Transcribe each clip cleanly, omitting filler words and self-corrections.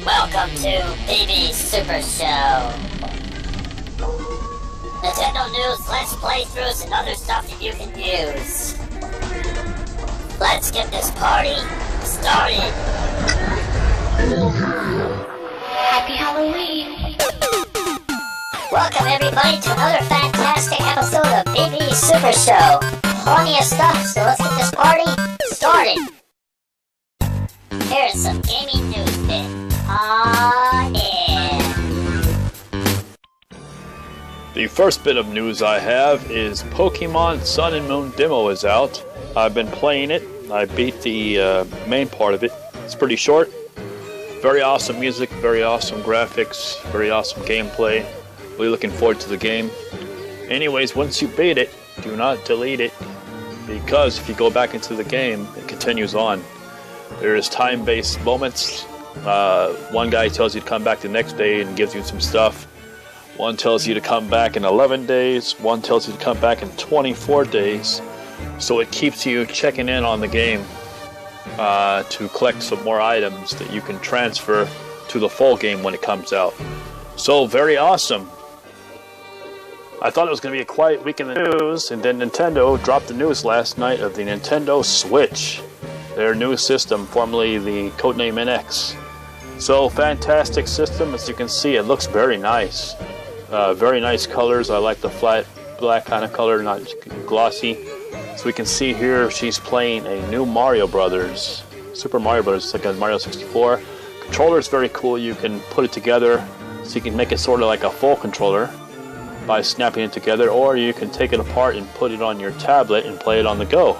Welcome to BB Super Show. Nintendo news, let's playthroughs, and other stuff that you can use. Let's get this party started. Happy Halloween. Welcome everybody to another fantastic episode of BB Super Show. Plenty of stuff, so let's get this party started. Here's some gaming news bit. Yeah. The first bit of news I have is Pokemon Sun and Moon demo is out. I've been playing it. I beat the main part of it. It's pretty short. Very awesome music, very awesome graphics, very awesome gameplay. Really looking forward to the game. Anyways, once you beat it, do not delete it, because if you go back into the game, it continues on. There is time-based moments. One guy tells you to come back the next day and gives you some stuff. One tells you to come back in 11 days. One tells you to come back in 24 days. So it keeps you checking in on the game to collect some more items that you can transfer to the full game when it comes out. So very awesome. I thought it was going to be a quiet week in the news, and then Nintendo dropped the news last night of the Nintendo Switch. Their new system, formerly the codename NX. So fantastic system, as you can see, it looks very nice. Very nice colors. I like the flat black kind of color, not glossy. So we can see here she's playing a new Mario Brothers, Super Mario Brothers. It's like a Mario 64. Controller is very cool. You can put it together, so you can make it sort of like a full controller by snapping it together, or you can take it apart and put it on your tablet and play it on the go.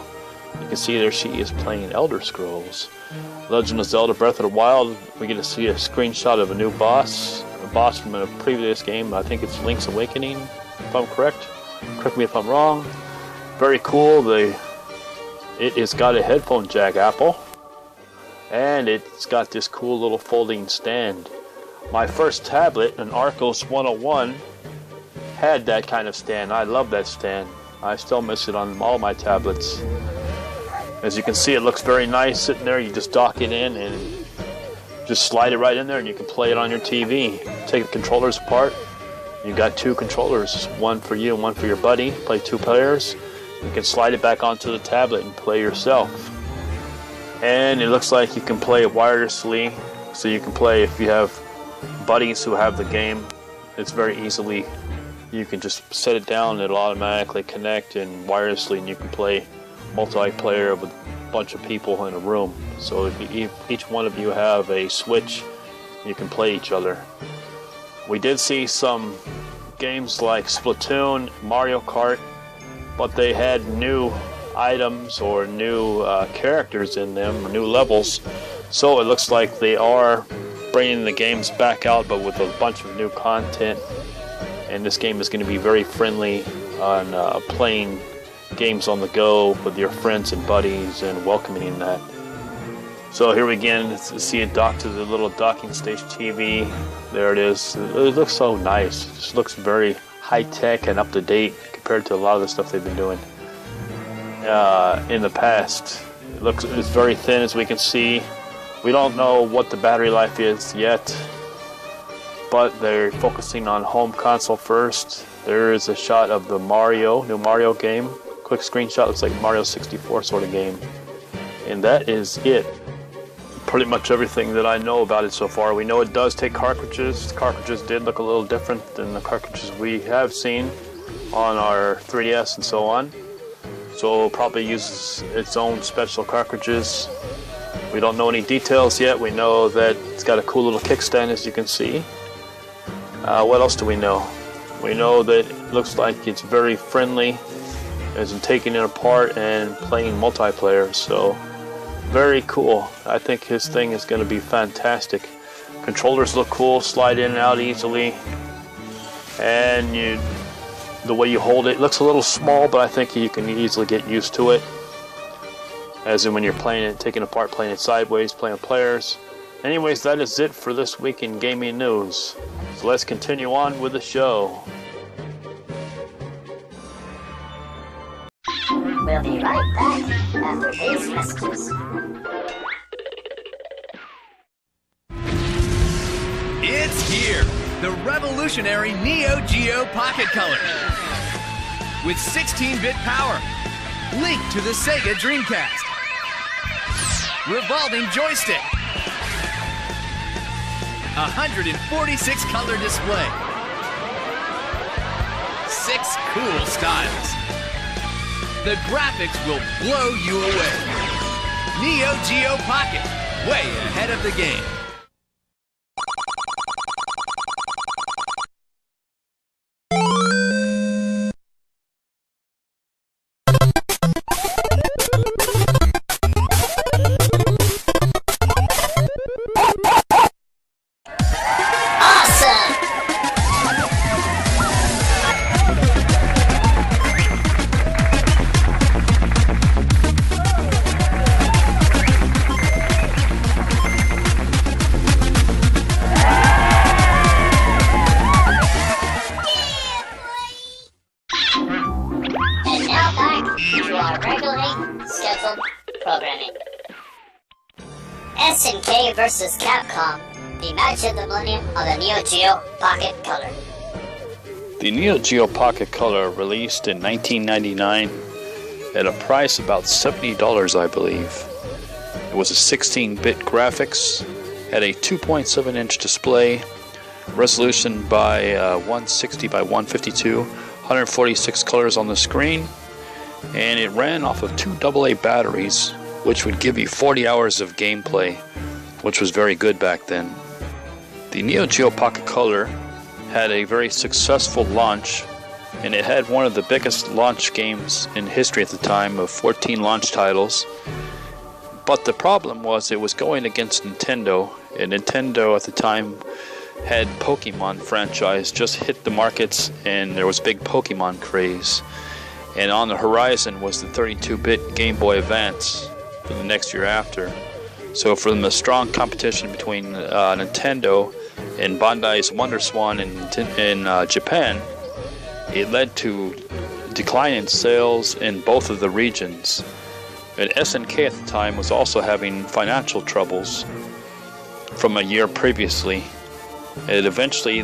You can see there she is playing Elder Scrolls. Legend of Zelda Breath of the Wild, we get to see a screenshot of a new boss. A boss from a previous game. I think it's Link's Awakening, if I'm correct. Correct me if I'm wrong. Very cool. It has got a headphone jack, Apple. And it's got this cool little folding stand. My first tablet, an Arcos 101, had that kind of stand. I love that stand. I still miss it on all my tablets. As you can see, it looks very nice sitting there. You just dock it in and just slide it right in there, and you can play it on your TV. Take the controllers apart. You got two controllers, one for you and one for your buddy. Play two players. You can slide it back onto the tablet and play yourself. And it looks like you can play it wirelessly, so you can play if you have buddies who have the game. It's very easily. You can just set it down, it'll automatically connect and wirelessly, and you can play multiplayer with a bunch of people in a room. So if each one of you have a Switch, you can play each other. We did see some games like Splatoon, Mario Kart, but they had new items or new characters in them, new levels. So it looks like they are bringing the games back out, but with a bunch of new content. And this game is going to be very friendly on playing games on the go with your friends and buddies and welcoming that. So here we again see it docked to the little docking station TV. There it is. It looks so nice. It just looks very high-tech and up-to-date compared to a lot of the stuff they've been doing in the past. It's very thin, as we can see. We don't know what the battery life is yet, but they're focusing on home console first. There is a shot of the new Mario game. Quick screenshot, looks like Mario 64 sort of game. And that is it. Pretty much everything that I know about it so far. We know it does take cartridges. The cartridges did look a little different than the cartridges we have seen on our 3DS and so on. So it probably uses its own special cartridges. We don't know any details yet. We know that it's got a cool little kickstand, as you can see. What else do we know? We know that it looks like it's very friendly, as in taking it apart and playing multiplayer. So very cool. I think his thing is going to be fantastic. Controllers look cool, slide in and out easily, and the way you hold it looks a little small, but I think you can easily get used to it. As in when you're playing it, taking it apart, playing it sideways, playing with players. Anyways, that is it for this week in gaming news. So let's continue on with the show. We'll be right back after these messages. It's here, the revolutionary Neo Geo Pocket Color. With 16-bit power, linked to the Sega Dreamcast. Revolving joystick. 146 color display. 6 cool styles. The graphics will blow you away. Neo Geo Pocket, way ahead of the game. SNK vs. Capcom, the match of the millennium of the Neo Geo Pocket Color. The Neo Geo Pocket Color released in 1999 at a price about $70, I believe. It was a 16-bit graphics, had a 2.7-inch display, resolution by 160 by 152, 146 colors on the screen, and it ran off of 2 AA batteries, which would give you 40 hours of gameplay, which was very good back then. The Neo Geo Pocket Color had a very successful launch, and it had one of the biggest launch games in history at the time of 14 launch titles. But the problem was it was going against Nintendo, and Nintendo at the time had Pokemon franchise just hit the markets, and there was big Pokemon craze. And on the horizon was the 32-bit Game Boy Advance for the next year after. So from the strong competition between Nintendo and Bandai's WonderSwan in Japan, it led to decline in sales in both of the regions. And SNK at the time was also having financial troubles from a year previously. And eventually,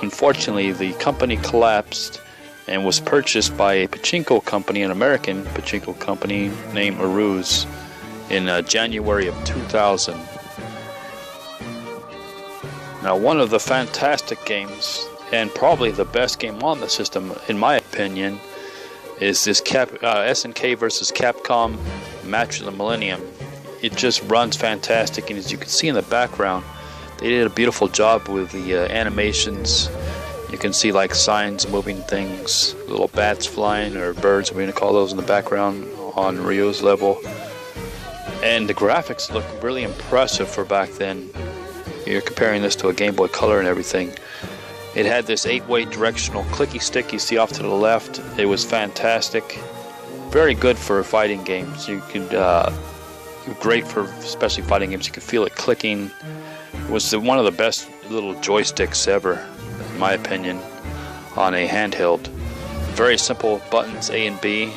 unfortunately, the company collapsed and was purchased by a pachinko company, an American pachinko company named Aruz, in January of 2000. Now, one of the fantastic games, and probably the best game on the system, in my opinion, is this SNK vs. Capcom Match of the Millennium. It just runs fantastic, and as you can see in the background, they did a beautiful job with the animations. You can see like signs moving things, little bats flying, or birds, we're going to call those, in the background on Ryu's level. And the graphics look really impressive for back then. You're comparing this to a Game Boy Color and everything. It had this 8-way directional clicky stick you see off to the left. It was fantastic. Very good for fighting games. You could, great for especially fighting games. You could feel it clicking. It was one of the best little joysticks ever, in my opinion, on a handheld. Very simple buttons, A and B,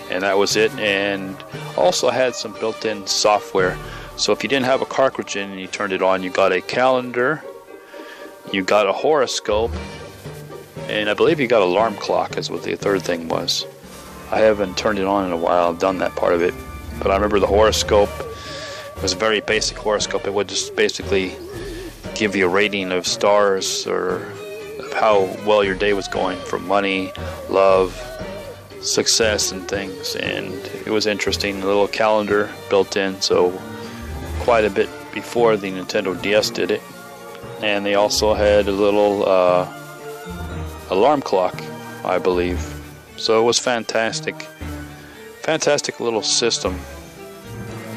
and that was it. And also had some built-in software. So if you didn't have a cartridge in and you turned it on, you got a calendar, you got a horoscope, and I believe you got an alarm clock is what the third thing was. I haven't turned it on in a while, I've done that part of it. But I remember the horoscope. It was a very basic horoscope. It would just basically give you a rating of stars or of how well your day was going for money, love, success, and things. And it was interesting. A little calendar built in, so quite a bit before the Nintendo DS did it. And they also had a little alarm clock, I believe. So it was fantastic. Fantastic little system.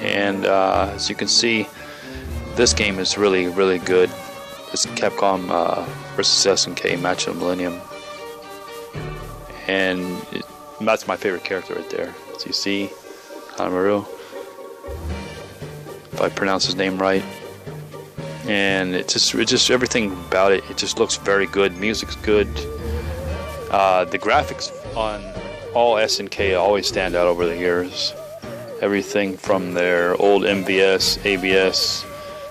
And as you can see, this game is really, really good. It's Capcom vs. SNK Match of the Millennium. And that's my favorite character right there. As you see, Hanamaru, if I pronounce his name right. And it just everything about it, it just looks very good. Music's good. The graphics on all SNK always stand out over the years. Everything from their old MVS, ABS,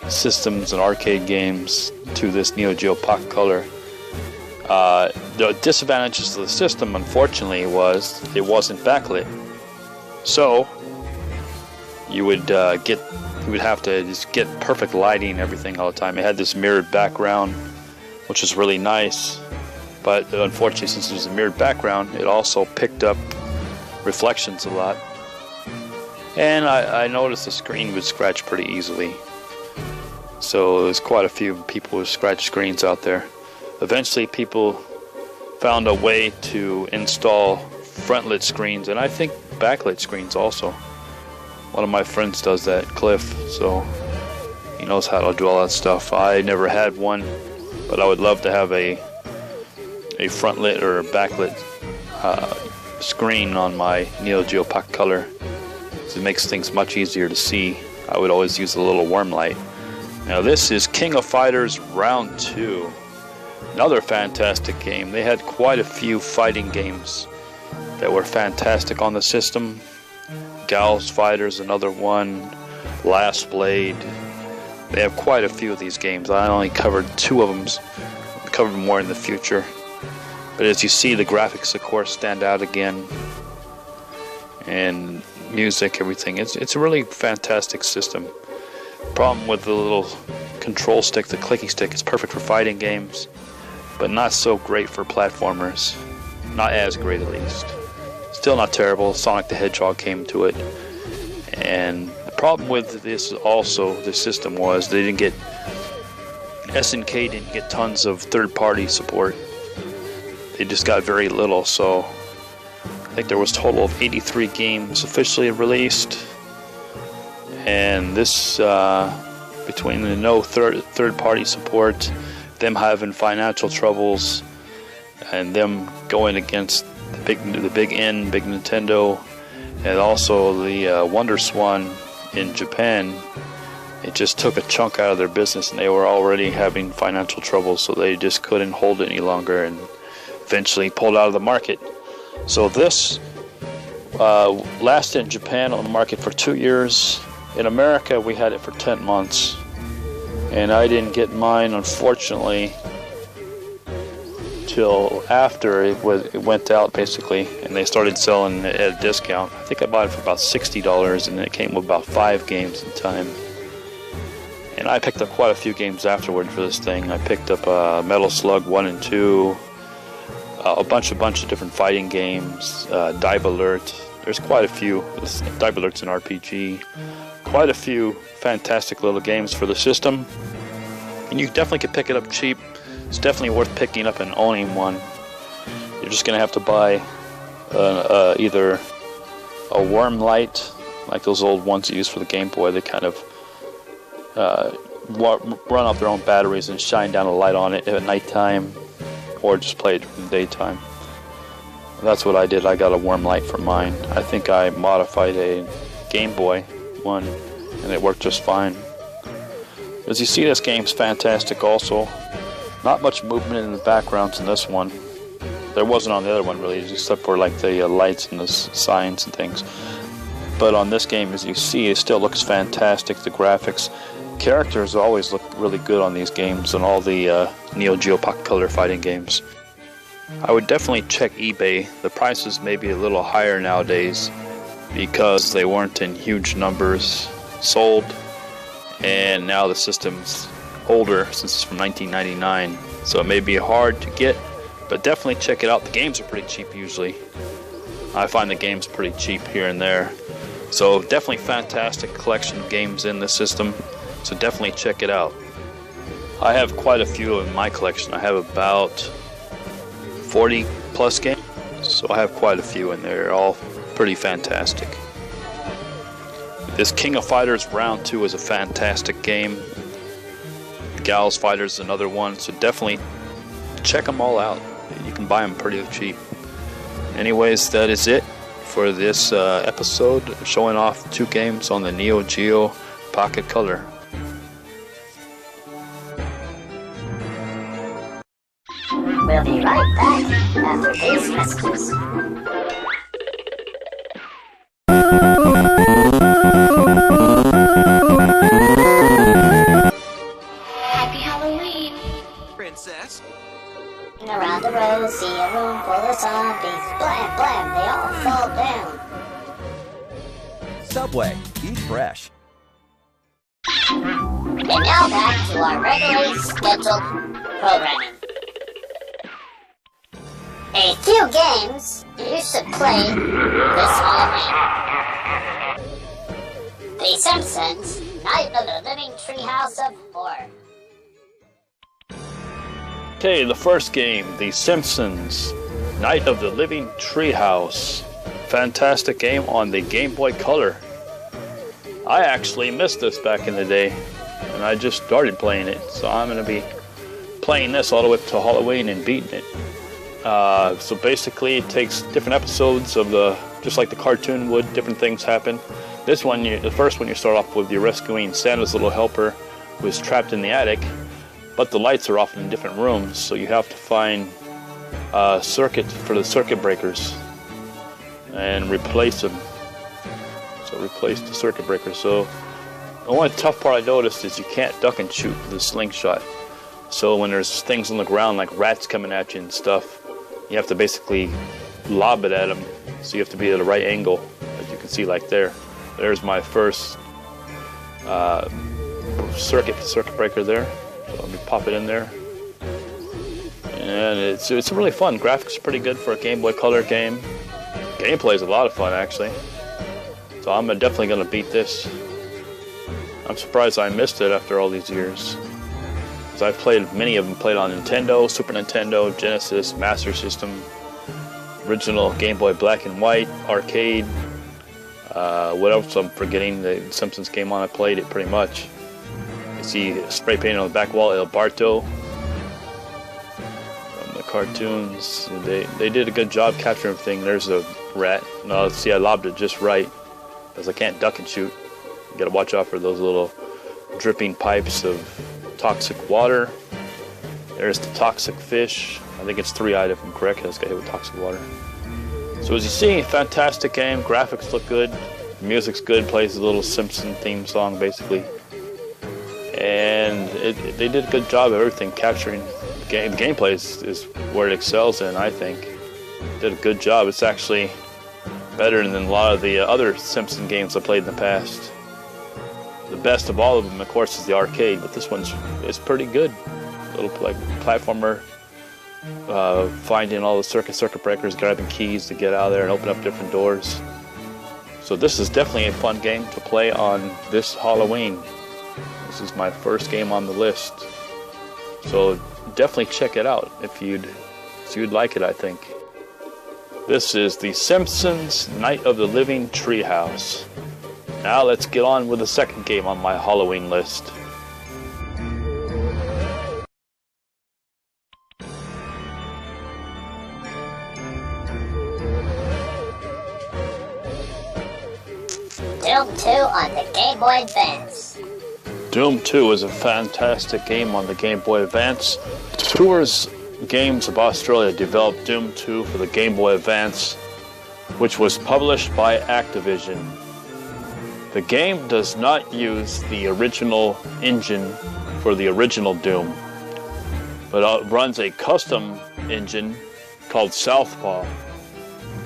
systems and arcade games to this Neo Geo Pocket Color. The disadvantages of the system, unfortunately, was it wasn't backlit. So you would have to just get perfect lighting and everything all the time. It had this mirrored background, which is really nice, but unfortunately, since it was a mirrored background, it also picked up reflections a lot. And I noticed the screen would scratch pretty easily. So there's quite a few people who scratch screens out there. Eventually, people found a way to install front-lit screens, and I think backlit screens also. One of my friends does that, Cliff, so he knows how to do all that stuff. I never had one, but I would love to have a front-lit or backlit screen on my Neo Geo Pocket Color. It makes things much easier to see. I would always use a little warm light. Now this is King of Fighters Round 2. Another fantastic game. They had quite a few fighting games that were fantastic on the system. Gals Fighters, another one. Last Blade. They have quite a few of these games. I only covered 2 of them. I'll cover more in the future. But as you see, the graphics, of course, stand out again. And music, everything. It's a really fantastic system. Problem with the little control stick, the clicking stick, it's perfect for fighting games, but not so great for platformers. Not as great, at least. Still not terrible. Sonic the Hedgehog came to it. And the problem with this also, the system, was they didn't get, SNK didn't get tons of third-party support. They just got very little, so I think there was a total of 83 games officially released. And this, between the no third-party support, them having financial troubles, and them going against the big Nintendo, and also the WonderSwan in Japan, it just took a chunk out of their business, and they were already having financial troubles, so they just couldn't hold it any longer, and eventually pulled out of the market. So this lasted in Japan on the market for 2 years. In America, we had it for 10 months, and I didn't get mine, unfortunately, till after it went out, basically, and they started selling it at a discount. I think I bought it for about $60, and it came with about 5 games in time. And I picked up quite a few games afterward for this thing. I picked up Metal Slug 1 and 2, a bunch of different fighting games, Dive Alert. There's quite a few. Dive Alert's an RPG. Quite a few fantastic little games for the system. And you definitely could pick it up cheap. It's definitely worth picking up and owning one. You're just going to have to buy either a warm light, like those old ones you use for the Gameboy. They kind of run off their own batteries and shine down a light on it at nighttime, or just play it during the daytime. That's what I did. I got a warm light for mine. I think I modified a Gameboy one, and it worked just fine. As you see, this game's fantastic also. Not much movement in the backgrounds in this one. There wasn't on the other one really, except for like the lights and the signs and things. But on this game, as you see, it still looks fantastic. The graphics, characters always look really good on these games and all the Neo Geo Pocket Color fighting games. I would definitely check eBay. The prices may be a little higher nowadays because they weren't in huge numbers sold, and now the system's older since it's from 1999, so it may be hard to get, but definitely check it out. The games are pretty cheap usually. I find the games pretty cheap here and there, so definitely fantastic collection of games in the system, so definitely check it out. I have quite a few in my collection. I have about 40 plus games, so I have quite a few in there. They're all pretty fantastic. This King of Fighters Round 2 is a fantastic game. Gals Fighters is another one, so definitely check them all out. You can buy them pretty cheap. Anyways, that is it for this episode, showing off 2 games on the Neo Geo Pocket Color. We'll be right back after these messages. And around the road, see a room full of zombies. Blam, blam, they all fall down. Subway, eat fresh. And now back to our regularly scheduled programming. A few games you should play this Halloween. The Simpsons, Night of the Living Treehouse of Horror. Okay, the first game, The Simpsons Night of the Living Treehouse. Fantastic game on the Game Boy Color. I actually missed this back in the day, and I just started playing it, so I'm going to be playing this all the way up to Halloween and beating it. So basically it takes different episodes of just like the cartoon would, different things happen. This one, the first one, you start off with you're rescuing Santa's little helper who is trapped in the attic, but the lights are off in different rooms, so you have to find a circuit for the circuit breakers and replace them. So replace the circuit breaker. So the only tough part I noticed is you can't duck and shoot with the slingshot. So when there's things on the ground like rats coming at you and stuff, you have to basically lob it at them. So you have to be at the right angle, as you can see like there. There's my first circuit breaker there. So let me pop it in there. And it's really fun. Graphics are pretty good for a Game Boy Color game. Gameplay is a lot of fun actually. So I'm definitely going to beat this. I'm surprised I missed it after all these years. Because I've played many of them. Played on Nintendo, Super Nintendo, Genesis, Master System, original Game Boy Black and White, arcade. What else I'm forgetting? The Simpsons game on, I played it pretty much. You see spray painted on the back wall, El Barto. From the cartoons. They did a good job capturing everything. There's a rat. No, see, I lobbed it just right. Because I can't duck and shoot. You gotta watch out for those little dripping pipes of toxic water. There's the toxic fish. I think it's 3-eyed if I'm correct. I just got hit with toxic water. So as you see, fantastic game. Graphics look good. Music's good. Plays a little Simpson theme song basically. And they did a good job of everything. Capturing gameplay is where it excels in, I think. Did a good job. It's actually better than a lot of the other Simpson games I played in the past. The best of all of them, of course, is the arcade, but this one's pretty good. A little like platformer, finding all the circuit breakers, grabbing keys to get out of there and open up different doors. So this is definitely a fun game to play on this Halloween. This is my first game on the list. So definitely check it out if you'd like it, I think. This is The Simpsons Night of the Living Treehouse. Now let's get on with the second game on my Halloween list. Doom 2 on the Game Boy Advance. Doom 2 is a fantastic game on the Game Boy Advance. Tours Games of Australia developed Doom 2 for the Game Boy Advance, which was published by Activision. The game does not use the original engine for the original Doom, but runs a custom engine called Southpaw,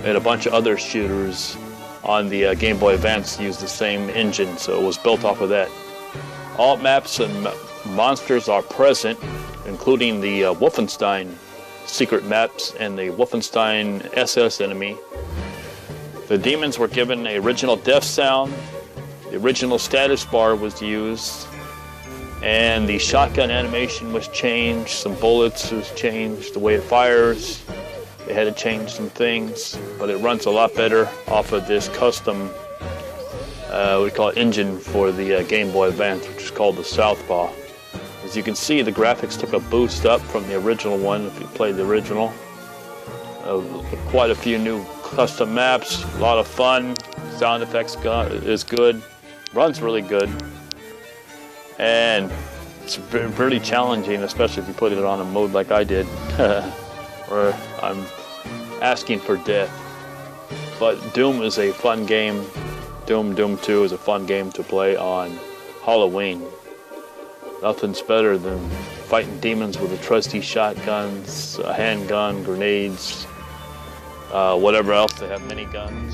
and a bunch of other shooters on the Game Boy Advance use the same engine, so it was built off of that. All maps and monsters are present, including the Wolfenstein secret maps and the Wolfenstein SS enemy. The demons were given an original death sound, the original status bar was used, and the shotgun animation was changed, some bullets was changed, the way it fires. They had to change some things, but it runs a lot better off of this custom, we call it engine for the Game Boy Advance, which is called the Southpaw. As you can see, the graphics took a boost up from the original one, if you played the original. Quite a few new custom maps, a lot of fun, sound effects is good, runs really good, and it's pretty challenging, especially if you put it on a mode like I did, where I'm asking for death. But Doom is a fun game. Doom 2 is a fun game to play on Halloween. Nothing's better than fighting demons with the trusty shotguns, a handgun, grenades, whatever else. They have miniguns.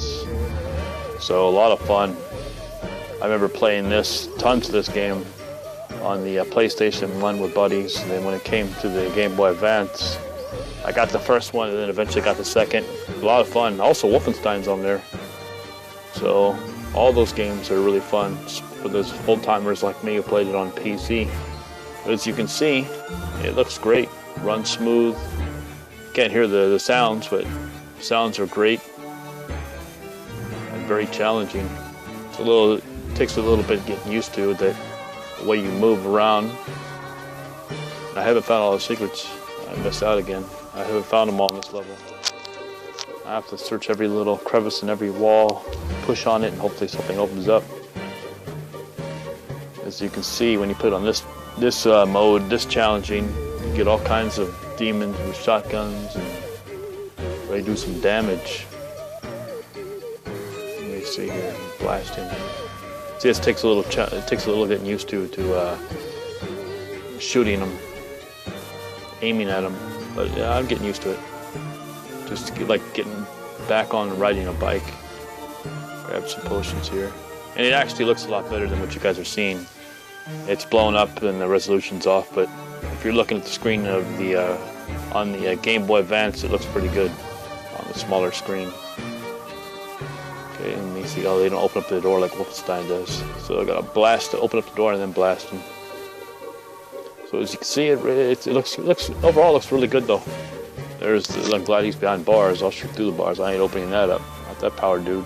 So a lot of fun. I remember playing tons of this game on the PlayStation 1 with buddies. And then when it came to the Game Boy Advance, I got the first one and then eventually got the second. A lot of fun. Also Wolfenstein's on there. So all those games are really fun for those full-timers like me who played it on PC. But as you can see, it looks great. Runs smooth. Can't hear the sounds, but the sounds are great and very challenging. It takes a little bit getting used to the way you move around. I haven't found all the secrets. I missed out again. I haven't found them all on this level. I have to search every little crevice and every wall, push on it, and hopefully something opens up. As you can see, when you put it on this mode, this challenging, you get all kinds of demons with shotguns and they do some damage. Let me see here, blast him. See, it takes a little getting used to shooting them, aiming at them. But yeah, I'm getting used to it. Just like getting back on riding a bike. Grab some potions here. And it actually looks a lot better than what you guys are seeing. It's blown up and the resolution's off, but if you're looking at the screen of on the Game Boy Advance, it looks pretty good on the smaller screen. Okay, and you see, they don't open up the door like Wolfenstein does. So I gotta blast to open up the door and then blast them. So as you can see, it looks overall looks really good though. I'm glad he's behind bars. I'll shoot through the bars. I ain't opening that up. Not that power dude.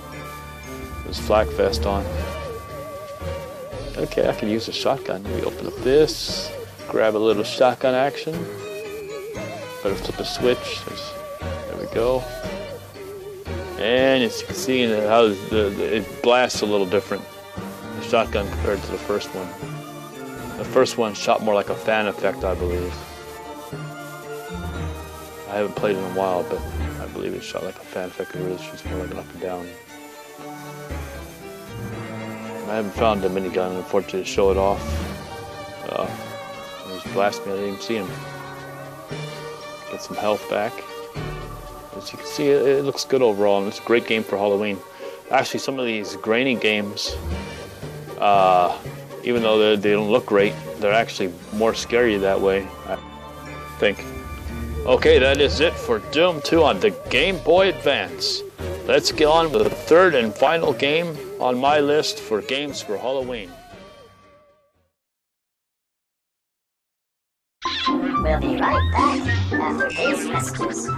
There's flak vest on. Okay, I can use a shotgun. We open up this, grab a little shotgun action. Better flip a switch. There we go. And as you can see how it blasts a little different. The shotgun compared to the first one. The first one shot more like a fan effect, I believe. I haven't played it in a while, but I believe it shot like a fan effect. It really shoots more like an up and down. I haven't found the minigun, unfortunately, to show it off. He was blasting me, I didn't even see him. Get some health back. As you can see, it looks good overall, and it's a great game for Halloween. Actually, some of these grainy games, even though they don't look great, they're actually more scary that way, I think. Okay, that is it for Doom 2 on the Game Boy Advance. Let's get on with the third and final game on my list for games for Halloween. We'll be right back after these messages.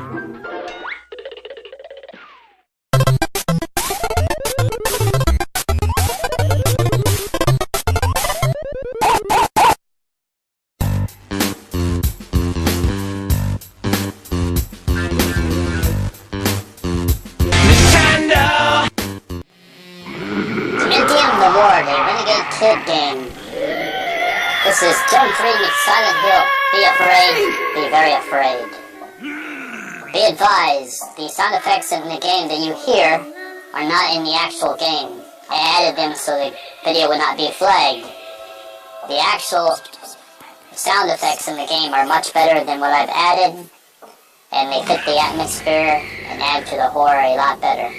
Dementium The Ward, a renegade kid game. This is Doom 3 Silent Hill. Be afraid, be very afraid. Be advised, the sound effects in the game that you hear are not in the actual game. I added them so the video would not be flagged. The actual sound effects in the game are much better than what I've added, and they fit the atmosphere and add to the horror a lot better.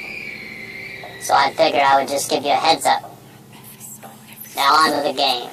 So I figured I would just give you a heads up. Now on to the game.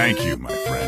Thank you, my friend.